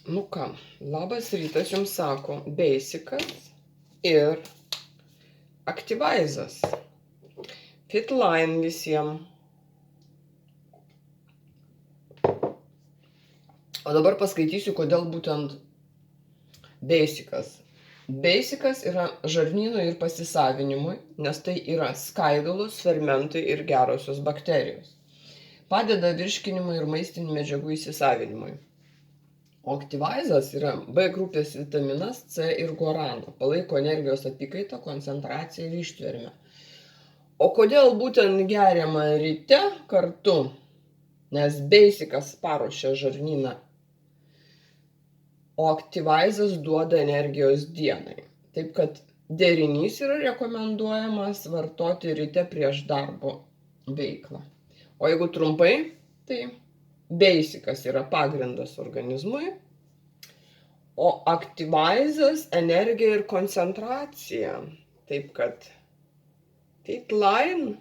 Nu ką, labas rytas jums sako Basicas ir Activizas. Fitline visiems. O dabar paskaitysiu, kodėl būtent Basicas. Basicas yra žarnynui ir pasisavinimui, nes tai yra skaidulos, fermentai ir gerosios bakterijos. Padeda virškinimui ir maistinių medžiagų įsisavinimui. O Activizas yra B grupės vitaminas C ir guarana. Palaiko energijos apykaitą, koncentraciją ir ištvermę. O kodėl būtent geriama ryte kartu? Nes Basicas paruošia žarnyną, o Activizas duoda energijos dienai. Taip kad derinys yra rekomenduojamas vartoti ryte prieš darbo veiklą. O jeigu trumpai, tai Basicas yra pagrindas organizmui, o Activizas energija ir koncentracija. Taip kad Fitline